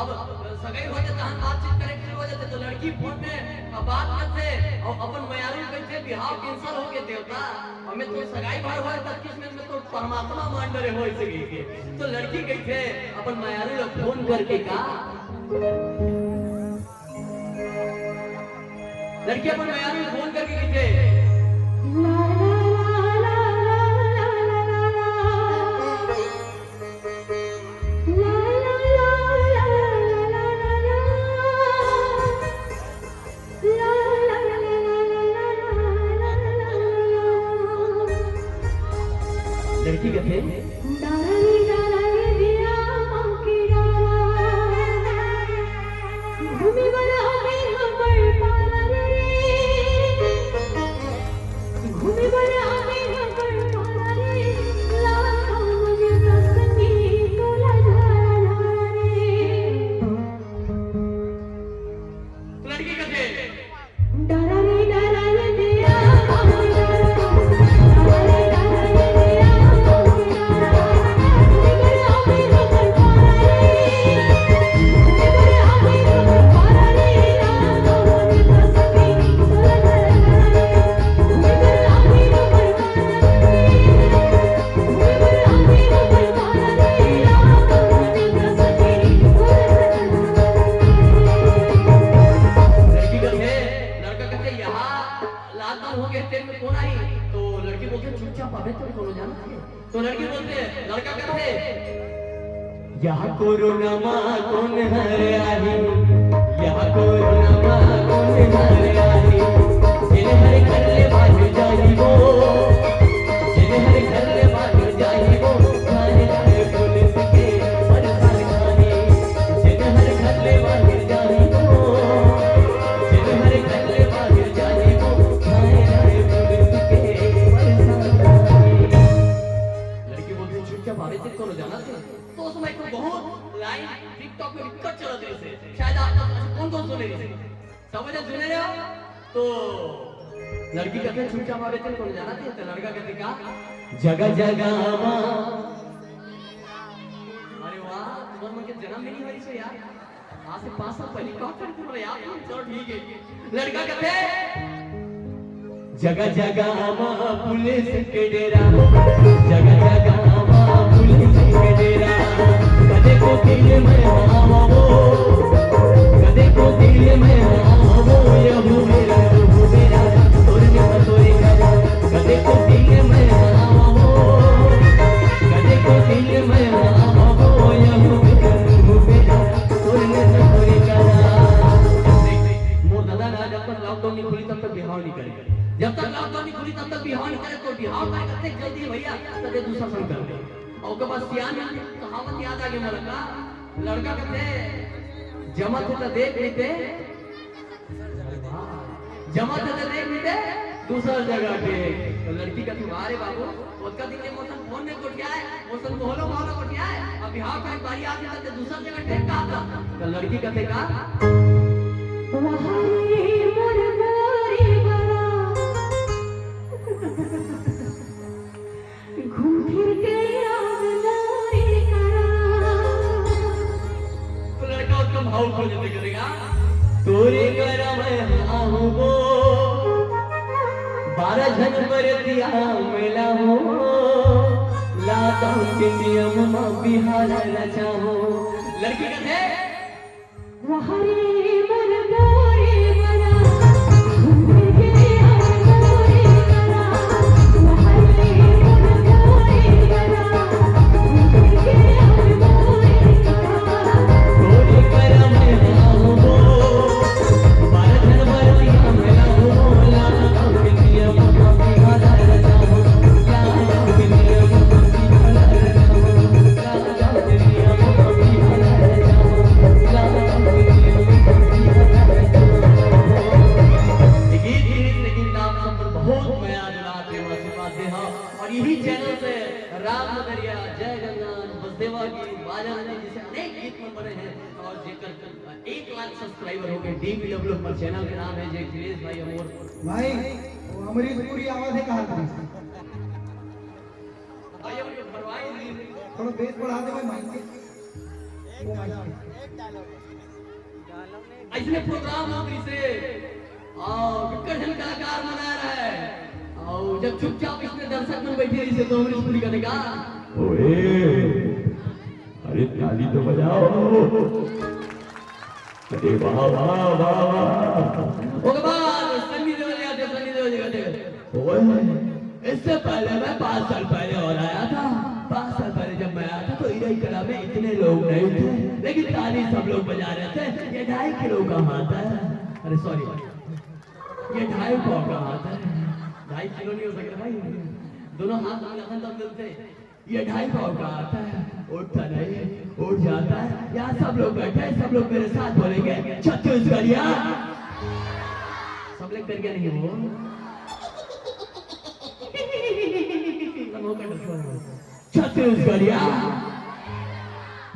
अब सगाई हो जाता हम बातचीत करे शुरू हो जाते तो लड़की फोन में बात करते और अपन मयारू कहते बिहाव कैंसिल हो गए देवता हमें तो सगाई भर हो 25 मिनट में तो परमात्मा मान डरे हो सके तो लड़की कहते अपन मयारू लोग फोन करके का लड़की अपन मयारू फोन करके कहते लड़की कहते यहाँ कोरोना माँ कौन हर आई यहाँ कोरोना माँ कौन हर आई जिन्हें हर घर ले बाहर जाई वो जिन्हें हर घर ले बाहर जाई वो खाने जाए पुलिस के परेशान खाने जिन्हें हर घर ले बाहर जाई वो जिन्हें हर घर ले बाहर जाई वो खाने जाए पुलिस के परेशान खाने लड़की बोलती चुपचाप आवे थे कौन जाना थे तो उस समय को बहुत लाइन टिकटॉक में विकट चल रही थी शायद आप कौन सुने रहे समझ सुने रहे हो तो लड़की कहते छुट्टा मारे थे कौन जाना थे तो लड़का कहते का जगह जगह अरे वाह तुम्हारे मन के जन्म नहीं हुई से यार आज से 5 साल पहले कहा करते बोले यार चलो ठीक है लड़का कहते जगह जगह पुलिस के डेरा जगह जगह पुलिस के डेरा कदे को दिल में आवो कदे को दिल में आवो यहू मेरा तोरे में तोरे का कदे को दिल में आवो कदे को दिल में आवो यहू मेरा तोरे में तोरे का मोर दादा ना जब तक लॉकडाउन नहीं खुली तब तक बिहार नहीं करेगा जब तक लॉकडाउन नहीं खुली तब तक बिहार नहीं करे तो बिहार में करते जल्दी भैया तब दूसरा संग कर और के पास सियान कहावत याद आ गई मलका लड़का कहते जमा थे देख लेते जमा थे देख लेते दूसरा जगह पे तो लड़की कहती अरे बाबू उसका दिन ये मौसम फोन में कोटिया है मौसम मोहलो मोहलो कोटिया है अब बिहार का एक बारी आती है दूसरा जगह टेक का था तो लड़की कहते का घूम फिर के भाव खोल देते करेगा तोरे करम आऊंगो 12 जन पर दिया मिला हो लाता के नियम में बिहार रचाओ लड़की कहते वहारे मन मोरे बना घूम के मोरे बना वहारे मन मोरे बना घूम के मोरे सब्सक्राइबर हो गए डीबीडब्ल्यू पर चैनल का नाम है जय गिरीश भाई अमोर भाई वो अमरीश पूरी आवाज है कहां थी भाई अपने भरवाई थोड़ा बेस बढ़ा दे भाई माइक के वो माइक इसने प्रोग्राम नौकरी से विकर्षण कलाकार मना रहा है और जब चुपचाप इसने दर्शक में बैठी रही से तो अमरीश पुरी का देखा ओए अरे ताली तो बजाओ अरे वाह वाह वाह वाह उसके बाद सन्नी देओल आते सन्नी देओल कहते ओए इससे पहले मैं 5 साल पहले और आया था 5 साल पहले जब मैं आया था तो इधर कला में इतने लोग नहीं थे लेकिन ताली सब लोग बजा रहे थे ये 2.5 किलो का हाथ है अरे सॉरी ये 2.5 पाव का हाथ है 2.5 किलो नहीं हो सकता भाई दोनों हाथ लगन तब मिलते ये 2.5 पाव का हाथ है उठता नहीं उठ जाता है यहाँ सब लोग बैठे हैं सब लोग मेरे साथ बोलेंगे छत्तीसगढ़िया सब लोग करके नहीं हो छत्तीसगढ़िया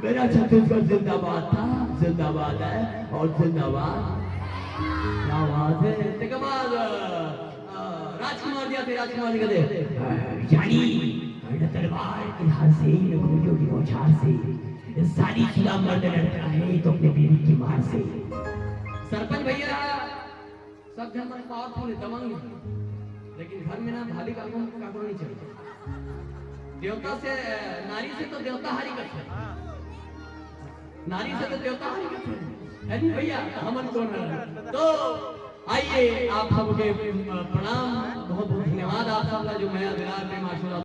मेरा छत्तीसगढ़ जिंदाबाद था जिंदाबाद है और जिंदाबाद क्या बात है इसके बाद राजकुमार जी आते राजकुमार जी कहते जानी तलवार की धार से लकड़ियों की बौछार से सारी खुदा मर्द लड़ता है तो अपने बीवी की मार से सरपंच भैया सब जन मन पावरफुल है दबंग लेकिन घर में ना भाभी का नहीं चलता देवता से नारी से तो देवता हारी करते नारी से तो देवता हारी करते है भैया हमन कौन है तो आइए आप सबके प्रणाम बहुत बहुत धन्यवाद आप सबका जो मैं विराट प्रेम आशीर्वाद